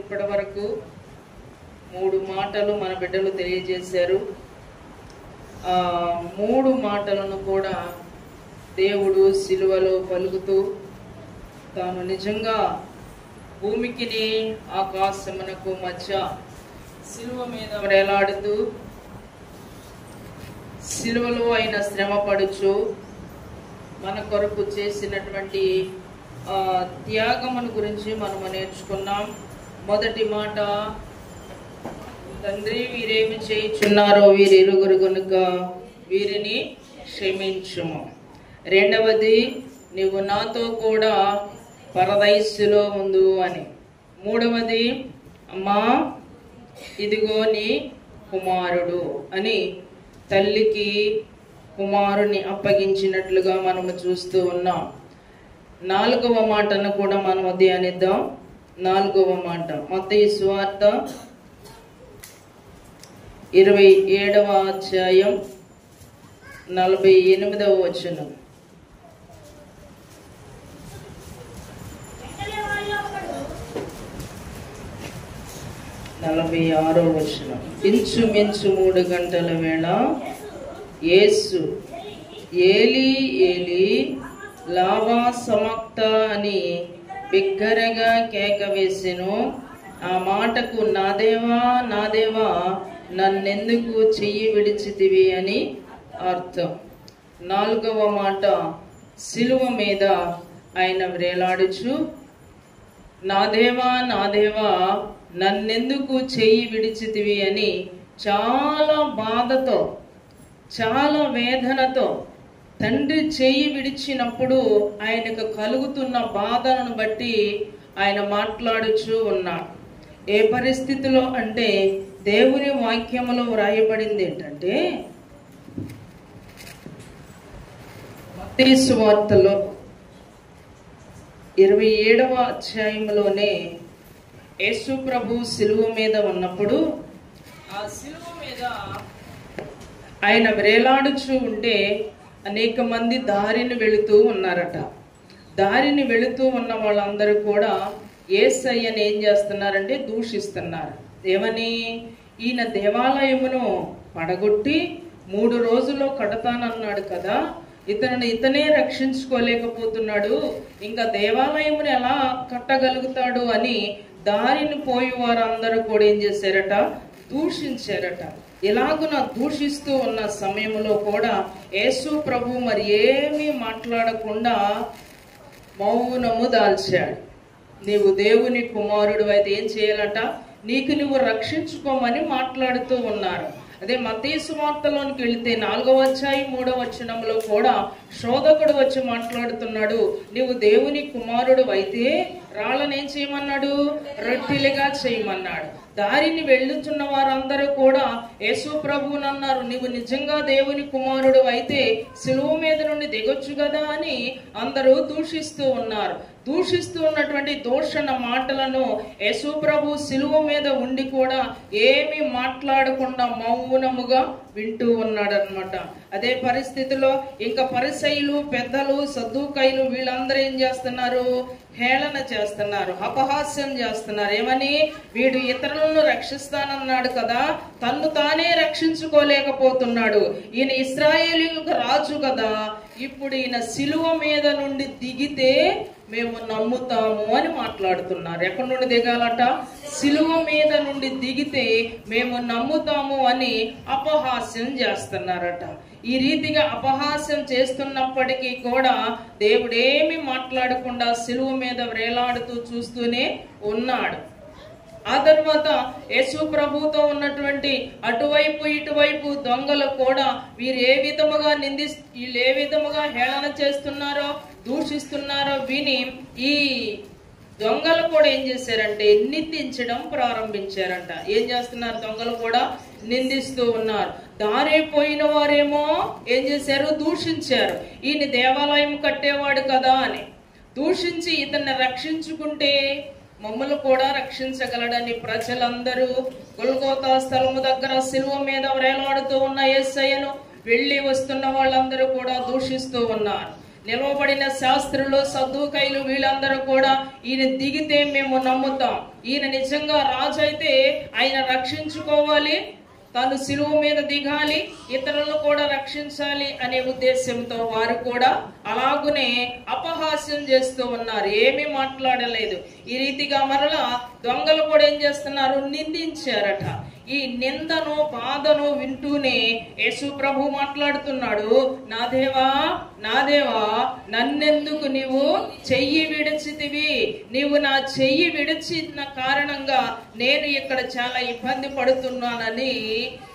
ఇప్పటి వరకు 3 మాటలు మన బిడ్డలు తెలియజేశారు. ఆ 3 మాటలను కూడా దేవుడు సిలువలో పలుకుతూ తాను నిజంగా భూమికిని ఆకాశమునకు మధ్య సిలువ మీద వేలాడుతూ సిలువలో ఆయన శ్రమ పడుచు మన కొరకు చేసినటువంటి త్యాగమును గురించి మనము నేర్చుకున్నాం. మొదటి మాట, తండ్రి వీరేమి చేయుచున్నారో వీరిరువురు గనుక వీరిని క్షమించుము. రెండవది, నీవు నాతో కూడా పరదైస్సులో ఉండు అని. మూడవది, అమ్మా ఇదిగో నీ కుమారుడు అని తల్లికి కుమారుని అప్పగించినట్లుగా మనము చూస్తూ ఉన్నాం. 4వ మాటను కూడా మనం ధ్యానిద్దాం. 4వ మాట మత్తయి సువార్త 27వ అధ్యాయం 48వ వచనం. ఇంచుమించు 3 గంటల వేళ యేసు ఏలీ ఏలీ లావా సమాక్త అని బిగ్గరగా కేక వేసెను. ఆ మాటకు నా దేవా నా దేవా నన్నెందుకు చెయ్యి విడిచితివి అని అర్థం. 4వ మాట, సిలువ మీద ఆయన వ్రేలాడుచు నా దేవా నా దేవా నన్నెందుకు చెయ్యి విడిచితివి అని చాలా బాధతో చాలా వేదనతో తండ్రి చెయ్యి విడిచినప్పుడు ఆయనకు కలుగుతున్న బాధలను బట్టి ఆయన మాట్లాడుచూ ఉన్నాడు. ఏ పరిస్థితిలో అంటే దేవుని వాక్యములో వ్రాయబడింది ఏంటంటే, మత్తయి సువార్తలో 27వ అధ్యాయంలోనే యేసు ప్రభు సిలువ మీద ఉన్నప్పుడు ఆ సిలువ మీద ఆయన వ్రేలాడుచూ ఉంటే అనేక మంది దారిని వెళుతూ ఉన్నారట. దారిని వెళుతూ ఉన్న వాళ్ళందరూ కూడా యేసయ్యని ఏం చేస్తున్నారంటే దూషిస్తున్నారు. ఏమని? ఈయన దేవాలయమును పడగొట్టి 3 రోజుల్లో కడతానన్నాడు కదా, ఇతనే రక్షించుకోలేకపోతున్నాడు, ఇంకా దేవాలయమును ఎలా కట్టగలుగుతాడు అని దారిని పోయి వారందరూ కూడా ఏం చేశారట? దూషించారట. ఇలాగున దూషిస్తూ ఉన్న సమయంలో కూడా యేసు ప్రభు మరి ఏమీ మాట్లాడకుండా మౌనము దాల్చాడు. నీవు దేవుని కుమారుడు అయితే ఏం చేయాలంట? నీకు నువ్వు రక్షించుకోమని మాట్లాడుతూ ఉన్నారు. అదే మత్తయి సువార్తలోనికి వెళితే 4వ అధ్యాయం 3వ వచనంలో కూడా శోధకుడు వచ్చి మాట్లాడుతున్నాడు. నీవు దేవుని కుమారుడు అయితే రాళ్ళని ఏం చేయమన్నాడు? రొట్టెలుగా చేయమన్నాడు. దారిని వెళ్ళుచున్న వారందరూ కూడా యేసు ప్రభువుని అన్నారు, నీవు నిజంగా దేవుని కుమారుడు అయితే సిలువ మీద నుండి దిగొచ్చు కదా అని అందరూ దూషిస్తూ ఉన్నారు. దూషిస్తూ ఉన్నటువంటి దూషణ మాటలను యేసు ప్రభు సిలువ మీద ఉండి కూడా ఏమీ మాట్లాడకుండా మౌనముగా వింటూ ఉన్నాడు అన్నమాట. అదే పరిస్థితిలో ఇంకా పరిసయ్యులు, పెద్దలు, సద్దూకయ్యులు వీళ్ళందరూ ఏం చేస్తున్నారు? హేళన చేస్తున్నారు, అపహాస్యం చేస్తున్నారు. ఏమని? వీడు ఇతరులను రక్షిస్తానన్నాడు కదా, తన్ను తానే రక్షించుకోలేకపోతున్నాడు. ఈయన ఇశ్రాయేలీయులకు రాజు కదా, ఇప్పుడు ఈయన సిలువ మీద నుండి దిగితే మేము నమ్ముతాము అని మాట్లాడుతున్నారు. ఎక్కడి నుండి దిగాలట? సిలువ మీద నుండి దిగితే మేము నమ్ముతాము అని అపహాస్యం చేస్తున్నారట. ఈ రీతిగా అపహాస్యం చేస్తున్నప్పటికీ కూడా దేవుడేమి మాట్లాడకుండా సిలువ మీద వ్రేలాడుతూ చూస్తూనే ఉన్నాడు. ఆ తర్వాత యేసు ప్రభుతో ఉన్నటువంటి అటువైపు ఇటువైపు దొంగలు కూడా వీళ్ళు ఏ విధముగా హేళన చేస్తున్నారో దూషిస్తున్నారో విని ఈ దొంగలు కూడా ఏం చేశారంటే నిందించడం ప్రారంభించారంట. ఏం చేస్తున్నారు? దొంగలు కూడా నిందిస్తూ ఉన్నారు. దారైపోయిన వారేమో ఏం చేశారు? దూషించారు. ఈయన దేవాలయం కట్టేవాడు కదా అని దూషించి ఇతన్ని రక్షించుకుంటే మమ్మల్ని కూడా రక్షించగలడని ప్రజలందరూ గొల్గోతా స్థలము దగ్గర సిలువ మీద వ్రేలాడుతూ ఉన్న యేసయ్యను వెళ్ళి వస్తున్న వాళ్ళందరూ కూడా దూషిస్తూ ఉన్నారు. నిలవబడిన శాస్త్రులు, సద్దూకైలు వీళ్ళందరూ కూడా ఈయన దిగితే మేము నమ్ముతాం, ఈయన నిజంగా రాజు అయితే ఆయన రక్షించుకోవాలి, తాను సిలువ మీద దిగాలి, ఇతరులను కూడా రక్షించాలి అనే ఉద్దేశంతో వారు కూడా అలాగునే అపహాస్యం చేస్తూ ఉన్నారు, ఏమీ మాట్లాడలేదు. ఈ రీతిగా మరలా దొంగలు కూడా ఏం చేస్తున్నారు, నిందించారట. ఈ నిందను బాధను వింటూనే యేసు ప్రభు మాట్లాడుతున్నాడు, నా దేవా నా దేవా నన్నెందుకు నీవు చెయ్యి విడిచితివి, నీవు నా చెయ్యి విడిచిన కారణంగా నేను ఇక్కడ చాలా ఇబ్బంది పడుతున్నానని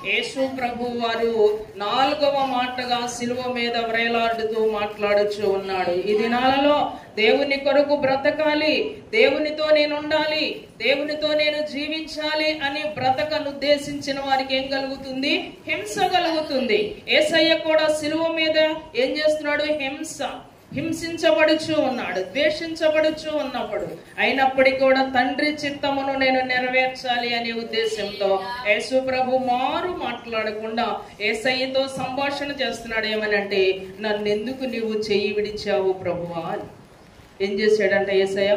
యేసు ప్రభు వారు 4వ మాటగా సిలువ మీద వ్రేలాడుతూ మాట్లాడుచూ ఉన్నాడు. ఈ దినాలలో దేవుని కొరకు బ్రతకాలి, దేవునితో నేను ఉండాలి, దేవునితో నేను జీవించాలి అని బ్రతకను ఉద్దేశించిన వారికి ఏం కలుగుతుంది, హింస కలుగుతుంది. యేసయ్య కూడా సిలువ మీద ఏం చేస్తున్నాడు, హింసించబడుచు ఉన్నాడు, ద్వేషించబడుచు ఉన్నప్పుడు అయినప్పటికీ కూడా తండ్రి చిత్తమును నేను నెరవేర్చాలి అనే ఉద్దేశంతో యేసు ప్రభు మారు మాట్లాడకుండా యేసయ్యతో సంభాషణ చేస్తున్నాడు. ఏమనంటే, నన్నెందుకు నీవు చెయ్యి విడిచావు ప్రభువా అని. ఏం చేశాడంట యేసయ్య,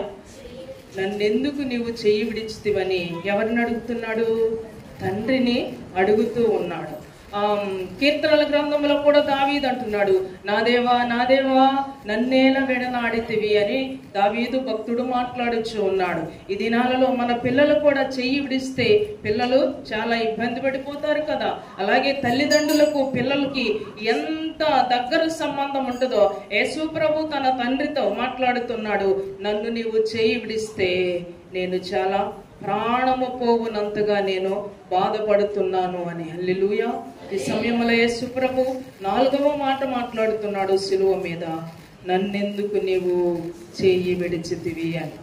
నన్నెందుకు నీవు చెయ్యి విడిచితివని ఎవరిని అడుగుతున్నాడు, తండ్రిని అడుగుతూ ఉన్నాడు. కీర్తనల గ్రంథంలో కూడా దావీదు అంటున్నాడు, నా దేవా నా దేవా నన్నేలా విడనాడితివి అని దావీదు భక్తుడు మాట్లాడుచూ ఉన్నాడు. ఈ దినాలలో మన పిల్లలు కూడా చెయ్యి విడిస్తే పిల్లలు చాలా ఇబ్బంది పడిపోతారు కదా. అలాగే తల్లిదండ్రులకు పిల్లలకి ఎంత దగ్గర సంబంధం ఉంటుందో యేసు ప్రభు తన తండ్రితో మాట్లాడుతున్నాడు, నన్ను నీవు చెయ్యి విడిస్తే నేను చాలా ప్రాణము పోవునంతగా నేను బాధపడుతున్నాను అని. హల్లెలూయా. ఈ సమయంలో యేసు ప్రభు 4వ మాట మాట్లాడుతున్నాడు సిలువ మీద, నన్నెందుకు నీవు చెయ్యి విడిచితివి అని.